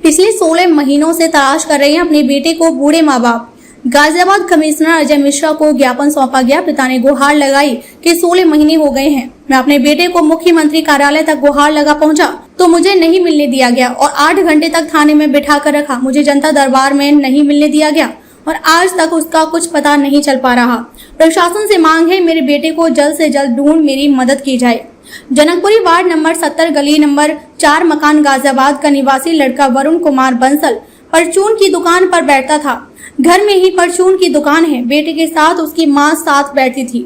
पिछले 16 महीनों से तलाश कर रहे हैं अपने बेटे को बूढ़े माँ बाप। गाजियाबाद कमिश्नर अजय मिश्रा को ज्ञापन सौंपा गया। पिता ने गुहार लगाई कि 16 महीने हो गए हैं, मैं अपने बेटे को मुख्यमंत्री कार्यालय तक गुहार लगा पहुंचा तो मुझे नहीं मिलने दिया गया और 8 घंटे तक थाने में बिठा कर रखा। मुझे जनता दरबार में नहीं मिलने दिया गया और आज तक उसका कुछ पता नहीं चल पा रहा। प्रशासन से मांग है मेरे बेटे को जल्द से जल्द ढूंढ मेरी मदद की जाए। जनकपुरी वार्ड नंबर 70 गली नंबर 4 मकान गाजियाबाद का निवासी लड़का वरुण कुमार बंसल परचून की दुकान पर बैठता था। घर में ही परचून की दुकान है। बेटे के साथ उसकी मां साथ बैठती थी।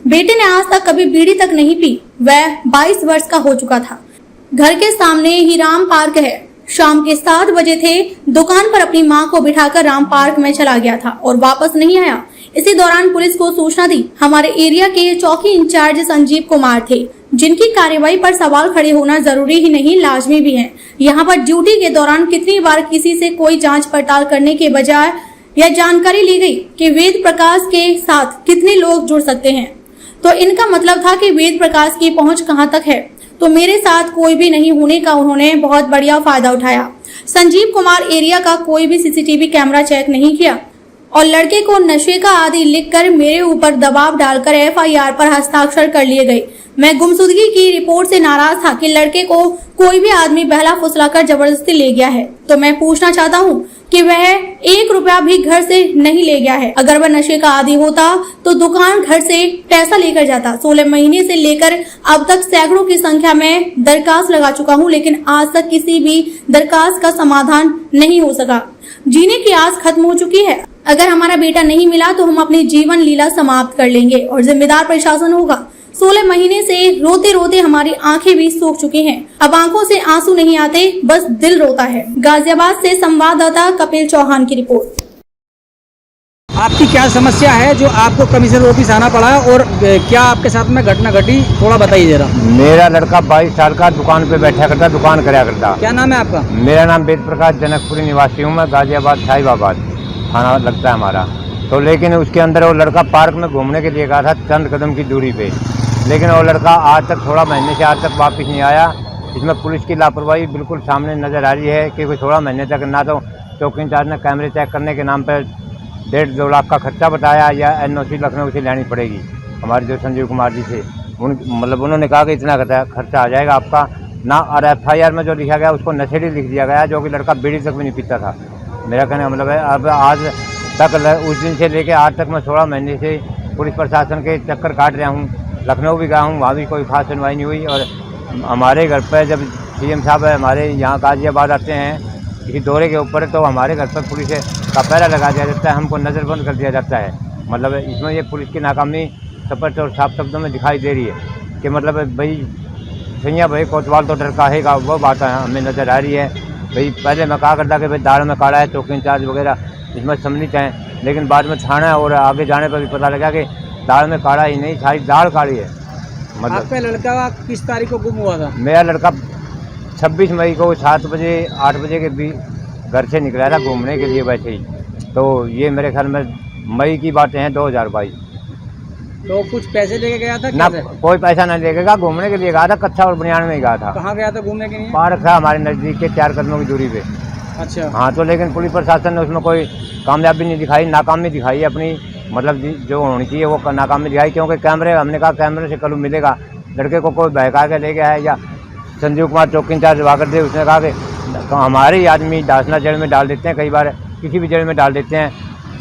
बेटे ने आज तक कभी बीड़ी तक नहीं पी। वह 22 वर्ष का हो चुका था। घर के सामने ही राम पार्क है। शाम के 7 बजे थे। दुकान पर अपनी मां को बिठाकर राम पार्क में चला गया था और वापस नहीं आया। इसी दौरान पुलिस को सूचना दी। हमारे एरिया के चौकी इंचार्ज संजीव कुमार थे, जिनकी कार्यवाही पर सवाल खड़े होना जरूरी ही नहीं लाजमी भी है। यहाँ पर ड्यूटी के दौरान कितनी बार किसी से कोई जांच पड़ताल करने के बजाय यह जानकारी ली गई कि वेद प्रकाश के साथ कितने लोग जुड़ सकते हैं, तो इनका मतलब था कि वेद प्रकाश की पहुंच कहां तक है। तो मेरे साथ कोई भी नहीं होने का उन्होंने बहुत बढ़िया फायदा उठाया। संजीव कुमार एरिया का कोई भी सीसीटीवी कैमरा चेक नहीं किया और लड़के को नशे का आदि लिखकर मेरे ऊपर दबाव डालकर FIR पर हस्ताक्षर कर लिए गए। मैं गुमशुदगी की रिपोर्ट से नाराज था कि लड़के को कोई भी आदमी बहला फुसलाकर जबरदस्ती ले गया है। तो मैं पूछना चाहता हूँ कि वह 1 रुपया भी घर से नहीं ले गया है। अगर वह नशे का आदि होता तो दुकान घर से पैसा लेकर जाता। 16 महीने से लेकर अब तक सैकड़ों की संख्या में दरखास्त लगा चुका हूँ, लेकिन आज तक किसी भी दरखास्त का समाधान नहीं हो सका। जीने की आस खत्म हो चुकी है। अगर हमारा बेटा नहीं मिला तो हम अपनी जीवन लीला समाप्त कर लेंगे और जिम्मेदार प्रशासन होगा। 16 महीने से रोते रोते हमारी आंखें भी सूख चुकी हैं। अब आंखों से आंसू नहीं आते, बस दिल रोता है। गाजियाबाद से संवाददाता कपिल चौहान की रिपोर्ट। आपकी क्या समस्या है जो आपको कमिश्नर ऑफिस आना पड़ा और क्या आपके साथ में घटना घटी, थोड़ा बताइए जरा। मेरा लड़का 22 साल का दुकान पे बैठा करता, दुकान कराया करता। क्या नाम है आपका? मेरा नाम वेद प्रकाश, जनकपुरी निवासी हूँ मैं। गाजियाबाद साहिबाबाद थाना लगता है हमारा। तो लेकिन उसके अंदर वो लड़का पार्क में घूमने के लिए गया था चंद कदम की दूरी पे, लेकिन वो लड़का आज तक 16 महीने से आज तक वापस नहीं आया। इसमें पुलिस की लापरवाही बिल्कुल सामने नजर आ रही है कि 16 महीने तक ना तो चौकी इंचार्ज ने कैमरे चेक करने के नाम पर 1.5-2 लाख का खर्चा बताया या NOC लखनऊ से लेनी पड़ेगी हमारे जो संजीव कुमार जी से। मतलब उन्होंने कहा कि इतना खर्चा आ जाएगा आपका ना, और FIR में जो लिखा गया उसको नशेड़ी लिख दिया गया, जो कि लड़का बीड़ी तक भी नहीं पीता था। मेरा कहने का मतलब है अब आज तक उस दिन से लेके आज तक मैं 16 महीने से पुलिस प्रशासन के चक्कर काट रहा हूँ। लखनऊ भी गया हूँ, वहाँ भी कोई खास सुनवाई नहीं हुई। और हमारे घर पर जब CM साहब हमारे यहाँ गाजियाबाद आते हैं किसी दौरे के ऊपर, तो हमारे घर पर पुलिस का पहरा लगा दिया जाता है, हमको नज़रबंद कर दिया जाता है। मतलब इसमें ये पुलिस की नाकामी स्पष्ट और साफ शब्दों में दिखाई दे रही है कि मतलब भाई सैया भाई कोतवाल तो डर काहेगा, वो बात हमें नज़र आ रही है। भाई पहले मैं कहा करता कि भाई दाढ़ में काढ़ा है, चौकी इंचार्ज वगैरह इसमें सम्मिलित हैं, लेकिन बाद में थाना और आगे जाने पर भी पता लगा कि दाढ़ में काढ़ा ही नहीं, सारी दाढ़ काढ़ी है। मतलब आपका लड़का किस तारीख को गुम हुआ था? मेरा लड़का 26 मई को 7 बजे 8 बजे के बीच घर से निकला था घूमने के लिए वैसे ही। तो ये मेरे ख्याल में मई की बातें हैं 2022। तो कुछ पैसे लेके गया था? ना कोई पैसा नहीं लेके गया, घूमने के लिए गया था, कच्चा और बनियान में ही गया था। कहाँ गया था घूमने के लिए? पार्क था हमारे नज़दीक के 4 कदमों की दूरी पे। अच्छा। हाँ, तो लेकिन पुलिस प्रशासन ने उसमें कोई कामयाबी नहीं दिखाई, नाकामी दिखाई अपनी। मतलब जो होनी चाहिए वो नाकामी दिखाई, क्योंकि कैमरे, हमने कहा कैमरे से कल मिलेगा, लड़के को कोई बहका के ले गया है या संजीव कुमार चौकी इंचार्ज वाकर थे, उसने कहा कि हमारे ही आदमी डासना जेल में डाल देते हैं, कई बार किसी भी जेल में डाल देते हैं,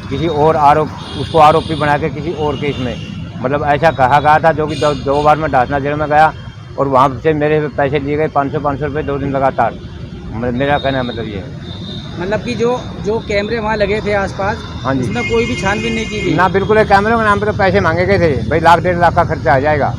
किसी और उसको आरोपी बना के किसी और केस में। मतलब ऐसा कहा गया था, जो कि 2 बार मैं डासना जेल में गया और वहाँ से मेरे पैसे लिए गए 500 रुपये 2 दिन लगातार। मेरा कहना मतलब ये है। मतलब कि जो कैमरे वहाँ लगे थे आसपास, हाँ जी, उसमें कोई भी छानबीन नहीं की गई ना? बिल्कुल, कैमरे के नाम पे तो पैसे मांगे गए थे भाई, 1.5 लाख का खर्चा आ जाएगा।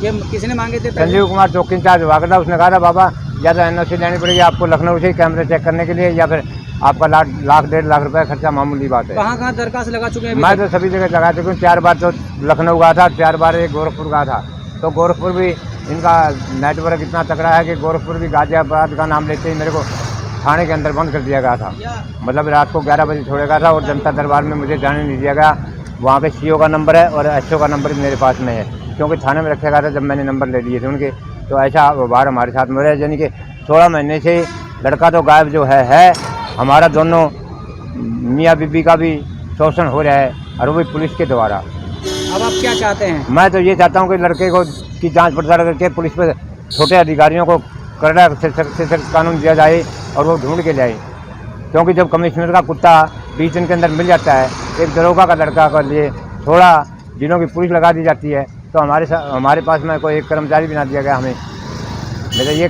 ये किसने मांगे थे? संजीव कुमार चौकी इंचार्ज हुआ करता, उसने कहा था बाबा या तो NOC लेनी पड़ेगी आपको लखनऊ से कैमरे चेक करने के लिए, या फिर आपका 1.5 लाख रुपये खर्चा मामूली बात है। कहाँ दरखास्त लगा चुके हैं? मैं तो सभी जगह लगा चुका हूँ। 4 बार तो लखनऊ गया था, 4 बार गोरखपुर गया था। तो गोरखपुर भी इनका नेटवर्क इतना तगड़ा है कि गोरखपुर भी गाजियाबाद का नाम लेते ही मेरे को थाने के अंदर बंद कर दिया गया था। मतलब रात को 11 बजे छोड़ा गया था और जनता दरबार में मुझे जाने नहीं दिया गया। वहाँ पे CO का नंबर है और SO का नंबर भी मेरे पास में है, क्योंकि थाने में रखा गया था जब मैंने नंबर ले लिए थे उनके। तो ऐसा व्यवहार हमारे साथ में रहा, यानी कि 16 महीने से लड़का तो गायब जो है हमारा दोनों मियाँ बीबी का भी शोषण हो रहा है और वो भी पुलिस के द्वारा। अब आप क्या चाहते हैं? मैं तो ये चाहता हूँ कि लड़के को की जांच पड़ताल करके पुलिस पर छोटे अधिकारियों को कड़ा से सख्त कानून दिया जाए और वो ढूंढ के लाए, क्योंकि जब कमिश्नर का कुत्ता 20 दिन के अंदर मिल जाता है, एक दरोगा का लड़का के लिए थोड़ा दिनों की पुलिस लगा दी जाती है, तो हमारे पास में कोई एक कर्मचारी भी ना दिया गया हमें। मेरा ये